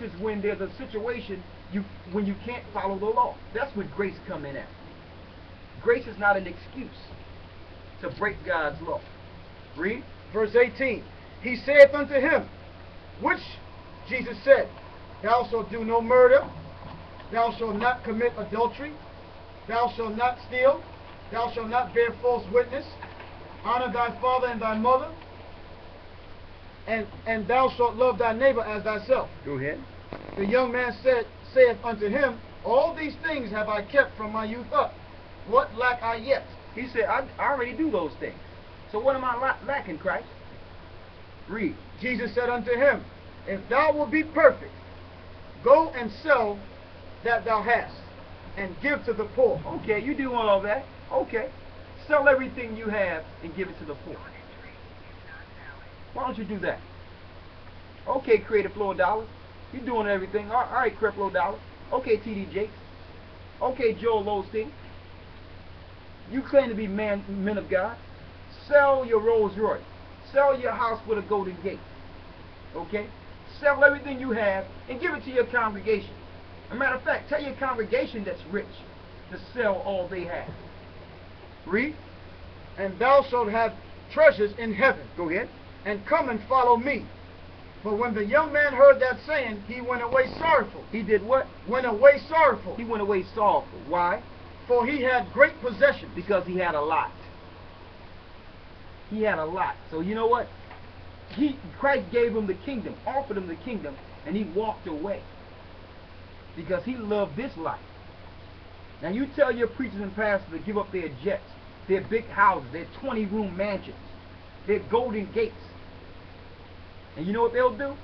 is when there's a situation when you can't follow the law. That's what grace come in at. Grace is not an excuse to break God's law. Read. Verse 18. He saith unto him, which Jesus said, thou shalt do no murder, thou shalt not commit adultery, thou shalt not steal, thou shalt not bear false witness, honor thy father and thy mother, and thou shalt love thy neighbor as thyself. Go ahead. The young man saith unto him, all these things have I kept from my youth up. What lack I yet? He said, I already do those things. So what am I lacking, Christ? Read. Jesus said unto him, if thou wilt be perfect, go and sell that thou hast, and give to the poor. Okay, you do all that. Okay. Sell everything you have and give it to the poor. Why don't you do that? Okay, Creative Flow Dollar. You're doing everything. All right, Creflo Dollar. Okay, T.D. Jakes. Okay, Joel Osteen. You claim to be men of God. Sell your Rolls Royce. Sell your house with a golden gate. Okay? Sell everything you have and give it to your congregation. As a matter of fact, tell your congregation that's rich to sell all they have. Read. And thou shalt have treasures in heaven. Go ahead. And come and follow me. But when the young man heard that saying, he went away sorrowful. He did what? Went away sorrowful. He went away sorrowful. Why? For he had great possessions. Because he had a lot. He had a lot. So you know what? Christ gave him the kingdom, offered him the kingdom, and he walked away. Because he loved this life. Now you tell your preachers and pastors to give up their jets, their big houses, their 20-room mansions, their golden gates. And you know what they'll do?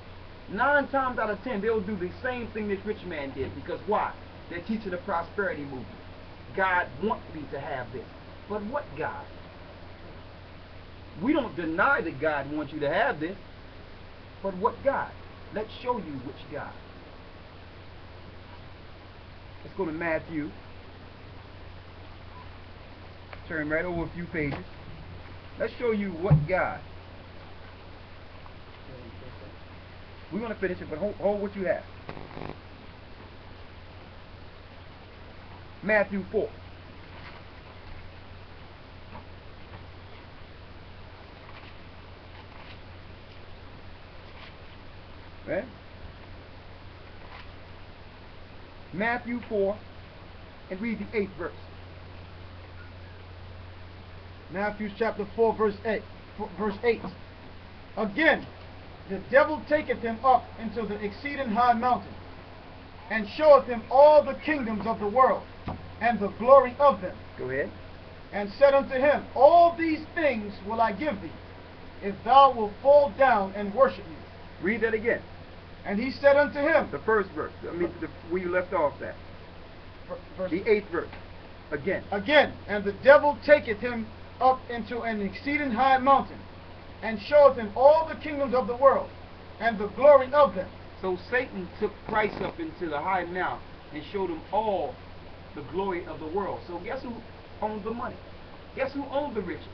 9 times out of 10, they'll do the same thing this rich man did. Because why? They're teaching the prosperity movement. God wants me to have this. But what God? We don't deny that God wants you to have this. But what God? Let's show you which God. Let's go to Matthew. Turn right over a few pages. Let's show you what God. We're going to finish it, but hold what you have. Matthew 4. Right? Matthew 4, and read the 8th verse. Matthew chapter 4, verse 8. Again, the devil taketh him up into the exceeding high mountain, and showeth him all the kingdoms of the world, and the glory of them. Go ahead. And said unto him, all these things will I give thee, if thou wilt fall down and worship me. Read that again. And he said unto him, the first verse. I mean, where you left off at. The 8th verse. Again. Again, and the devil taketh him up into an exceeding high mountain, and showeth him all the kingdoms of the world, and the glory of them. So Satan took Christ up into the high mountain and showed him all the glory of the world. So guess who owned the money? Guess who owned the riches?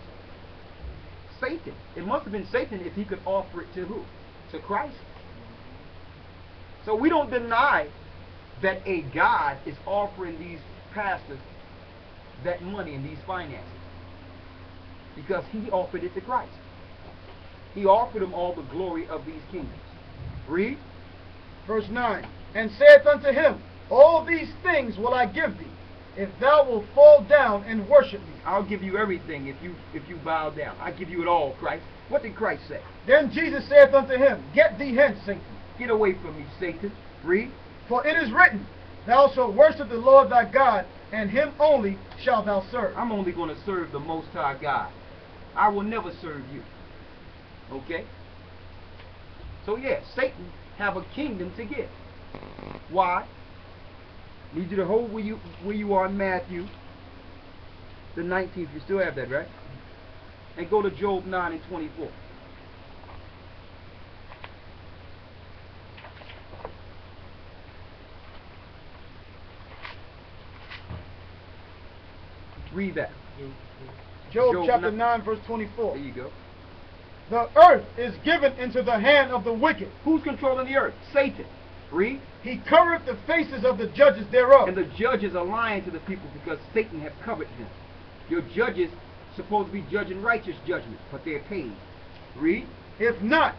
Satan. It must have been Satan if he could offer it to who? To Christ. So we don't deny that a God is offering these pastors that money and these finances, because he offered it to Christ. He offered them all the glory of these kingdoms. Read. Verse 9. And saith unto him, all these things will I give thee, if thou wilt fall down and worship me. I'll give you everything if you bow down. I give you it all, Christ. What did Christ say? Then Jesus saith unto him, get thee hence, Satan. Get away from me, Satan. Read. For it is written, thou shalt worship the Lord thy God, and him only shalt thou serve. I'm only going to serve the Most High God. I will never serve you. Okay? So yeah, Satan have a kingdom to give. Why? Need you to hold where you are in Matthew the 19th. You still have that, right? And go to Job 9 and 24. Read that. Job chapter 9, verse 24. There you go. The earth is given into the hand of the wicked. Who's controlling the earth? Satan. Read. He covered the faces of the judges thereof. And the judges are lying to the people because Satan has covered them. Your judges supposed to be judging righteous judgment, but they're paid. Read. If not,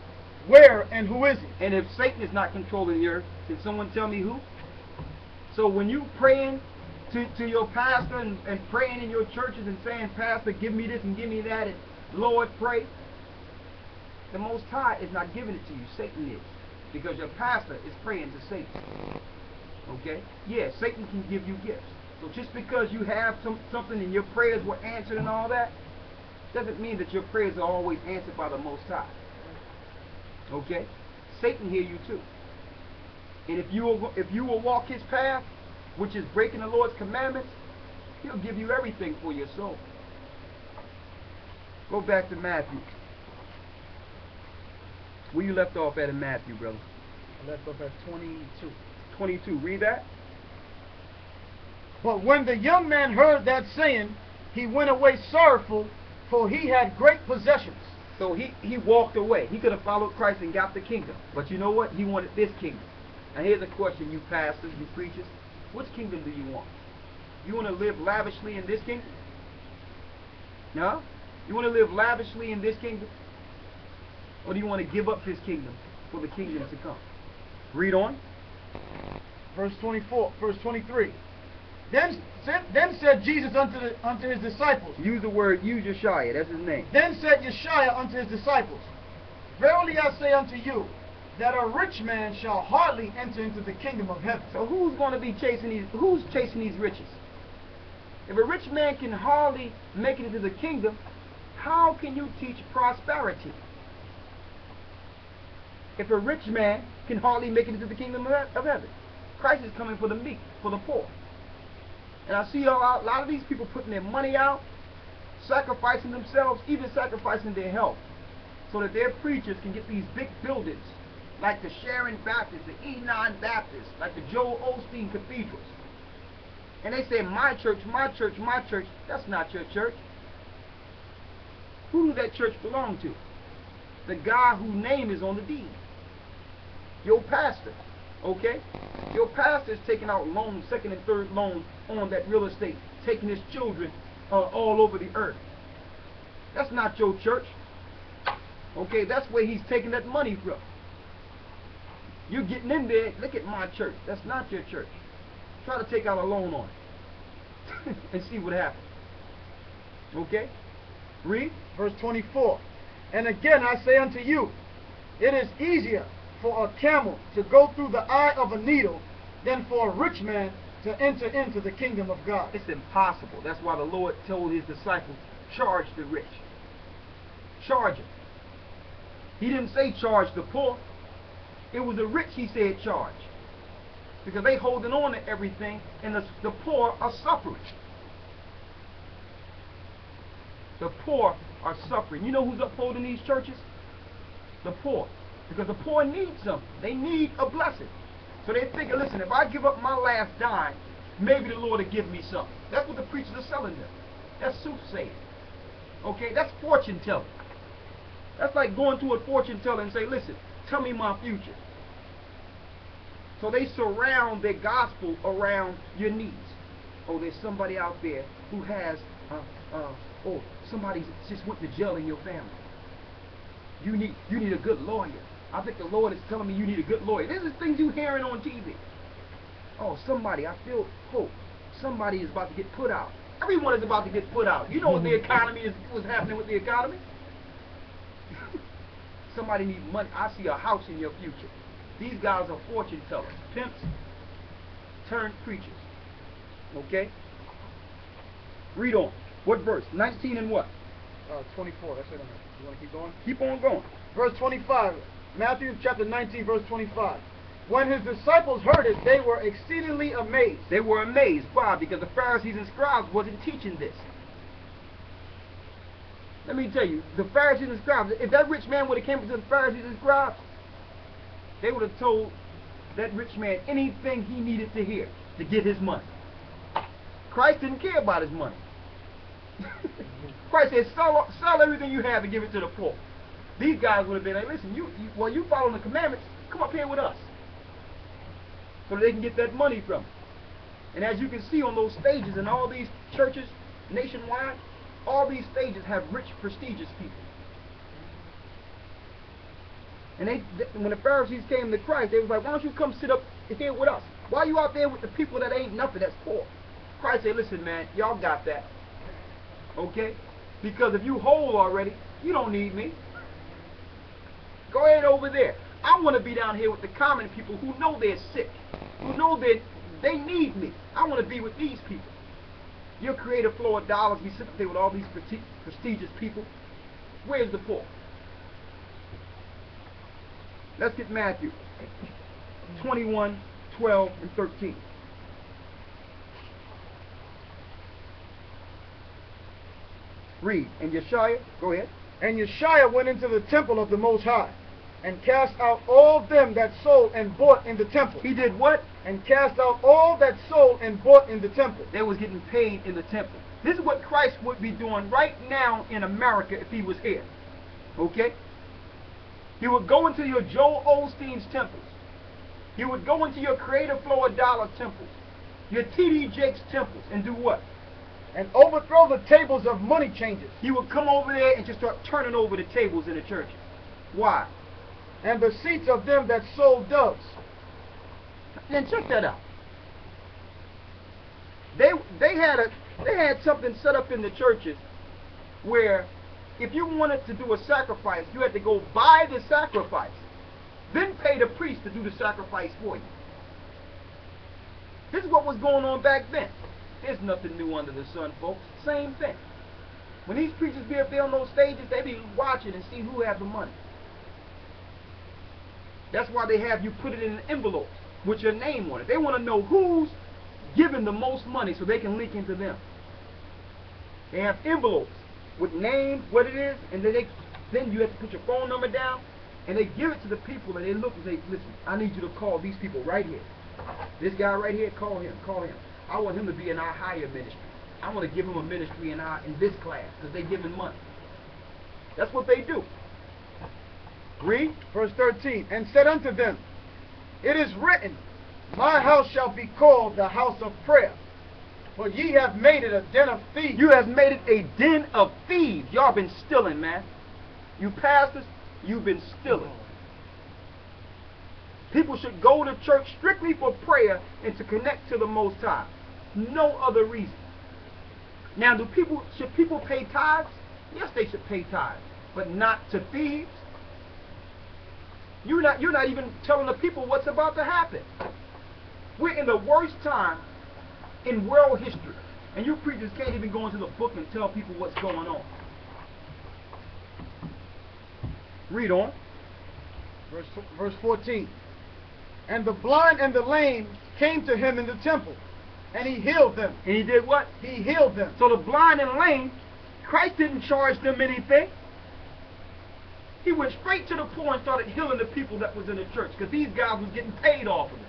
where and who is he? And if Satan is not controlling the earth, can someone tell me who? So when you praying to your pastor and praying in your churches and saying, Pastor, give me this and give me that, and Lord, pray, the Most High is not giving it to you. Satan is. Because your pastor is praying to Satan. Okay? Yeah, Satan can give you gifts. So just because you have something and your prayers were answered and all that, doesn't mean that your prayers are always answered by the Most High. Okay? Satan hear you too. And if you will walk his path, which is breaking the Lord's commandments, he'll give you everything for your soul. Go back to Matthew. Where you left off at in Matthew, brother? I left off at 22. 22. Read that. But when the young man heard that saying, he went away sorrowful, for he had great possessions. So he walked away. He could have followed Christ and got the kingdom. But you know what? He wanted this kingdom. Now here's a question, you pastors, you preachers. Which kingdom do you want? You want to live lavishly in this kingdom? No? You want to live lavishly in this kingdom? Or do you want to give up this kingdom for the kingdom to come? Read on. Verse 24, verse 23. Then said Jesus unto his disciples. Use Yeshua, that's his name. Then said Yeshua unto his disciples, Verily I say unto you, that a rich man shall hardly enter into the kingdom of heaven. So who's going to be chasing these riches? If a rich man can hardly make it into the kingdom, how can you teach prosperity? If a rich man can hardly make it into the kingdom of heaven, Christ is coming for the meek, for the poor. And I see a lot of these people putting their money out, sacrificing themselves, even sacrificing their health, so that their preachers can get these big buildings, like the Sharon Baptist, the E9 Baptist, like the Joel Osteen cathedrals. And they say, my church, my church, my church. That's not your church. Who does that church belong to? The guy whose name is on the deed. Your pastor. Okay? Your pastor is taking out loans, second and third loans on that real estate, taking his children all over the earth. That's not your church. Okay? That's where he's taking that money from. You're getting in there, look at my church. That's not your church. Try to take out a loan on it and see what happens. Okay? Read. Verse 24. And again I say unto you, it is easier for a camel to go through the eye of a needle than for a rich man to enter into the kingdom of God. It's impossible. That's why the Lord told his disciples, charge the rich. Charge them. He didn't say charge the poor. It was the rich he said charge. Because they holding on to everything, and the poor are suffering. The poor are suffering. You know who's upholding these churches? The poor. Because the poor need something. They need a blessing. So they think, listen, if I give up my last dime, maybe the Lord will give me something. That's what the preachers are selling them. That's soothsaying. Okay, that's fortune telling. That's like going to a fortune teller and say, listen, tell me my future. So they surround their gospel around your needs. Oh, there's somebody out there who has, oh, somebody just went to jail in your family. You need a good lawyer. I think the Lord is telling me you need a good lawyer. This is things you're hearing on TV. Oh, I feel hope. Somebody is about to get put out. Everyone is about to get put out. You know what the economy is, what's happening with the economy? Somebody needs money. I see a house in your future. These guys are fortune tellers, pimps turned preachers. Okay? Read on. What verse? 19 and what? 24. That's it. You want to keep going? Keep on going. Verse 25. Matthew chapter 19, verse 25. When his disciples heard it, they were exceedingly amazed. They were amazed. Why? Because the Pharisees and scribes wasn't teaching this. Let me tell you, the Pharisees and scribes, if that rich man would have came to the Pharisees and scribes, they would have told that rich man anything he needed to hear to get his money. Christ didn't care about his money. Christ said, sell everything you have and give it to the poor. These guys would have been like, listen, you following the commandments, come up here with us. so they can get that money from it. And as you can see on those stages in all these churches nationwide, all these stages have rich, prestigious people. And when the Pharisees came to Christ, they was like, why don't you come sit up here with us? Why are you out there with the people that ain't nothing, that's poor? Christ said, listen, man, y'all got that. Okay? Because if you whole already, you don't need me. Go ahead over there. I want to be down here with the common people who know they're sick, who know that they need me. I want to be with these people. Your creative flow of dollars, we sit up there with all these prestigious people. Where's the poor? Let's get Matthew 21, 12, and 13. Read. And Yeshua, go ahead. And Yeshua went into the temple of the Most High, and cast out all them that sold and bought in the temple. He did what? And cast out all that sold and bought in the temple. They was getting paid in the temple. This is what Christ would be doing right now in America if he was here. Okay? He would go into your Joel Osteen's temples. He would go into your Creative Flow of Dollar temples, your T.D. Jakes temples, and do what? And overthrow the tables of money changers. He would come over there and just start turning over the tables in the churches. Why? And the seats of them that sold doves. Then check that out. They had something set up in the churches where if you wanted to do a sacrifice, you had to go buy the sacrifice, then pay the priest to do the sacrifice for you. This is what was going on back then. There's nothing new under the sun, folks. Same thing. When these preachers be up there on those stages, they be watching and see who has the money. That's why they have you put it in an envelope with your name on it. They want to know who's giving the most money so they can link into them. They have envelopes with names, what it is, and then you have to put your phone number down, and they give it to the people, and they look and say, listen, I need you to call these people right here. This guy right here, call him, call him. I want him to be in our higher ministry. I want to give him a ministry in this class, because they're giving money. That's what they do. Read verse 13. And said unto them, it is written, my house shall be called the house of prayer, but ye have made it a den of thieves. You have made it a den of thieves. Y'all been stealing, man. You pastors, you've been stealing. People should go to church strictly for prayer and to connect to the Most High. No other reason. Now, should people pay tithes? Yes, they should pay tithes, but not to thieves. You're not even telling the people what's about to happen. We're in the worst time in world history, and you preachers can't even go into the book and tell people what's going on. Read on. Verse 14. And the blind and the lame came to him in the temple, and he healed them. And he did what? He healed them. So the blind and lame, Christ didn't charge them anything. He went straight to the poor and started healing the people that was in the church, because these guys was getting paid off of it.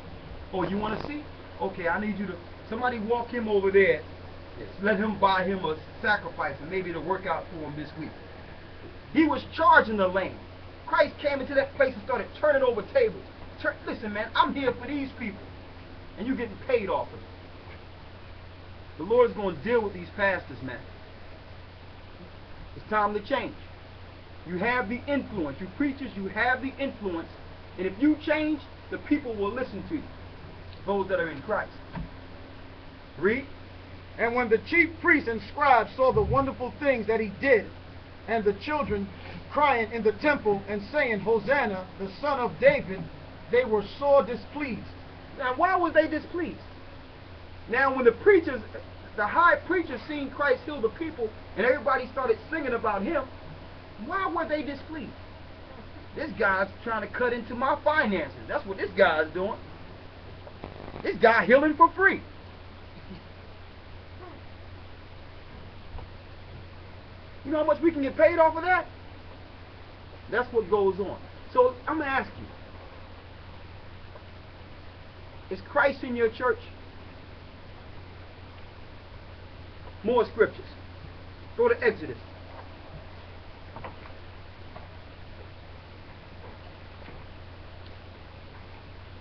Oh, you want to see? Okay, I need you to, somebody walk him over there. Let him buy him a sacrifice and maybe it'll work out for him this week. He was charging the lame. Christ came into that place and started turning over tables. Listen, man, I'm here for these people, and you're getting paid off of it. The Lord's going to deal with these pastors, man. It's time to change. You have the influence. You preachers, you have the influence. And if you change, the people will listen to you. Those that are in Christ. Read. And when the chief priests and scribes saw the wonderful things that he did, and the children crying in the temple and saying, Hosanna, the son of David, they were sore displeased. Now, why was they displeased? Now, when the preachers, the high preachers seen Christ heal the people, and everybody started singing about him, why were they displeased? This guy's trying to cut into my finances. That's what this guy's doing. This guy healing for free. You know how much we can get paid off of that? That's what goes on. So I'm going to ask you, is Christ in your church? More scriptures. Go to Exodus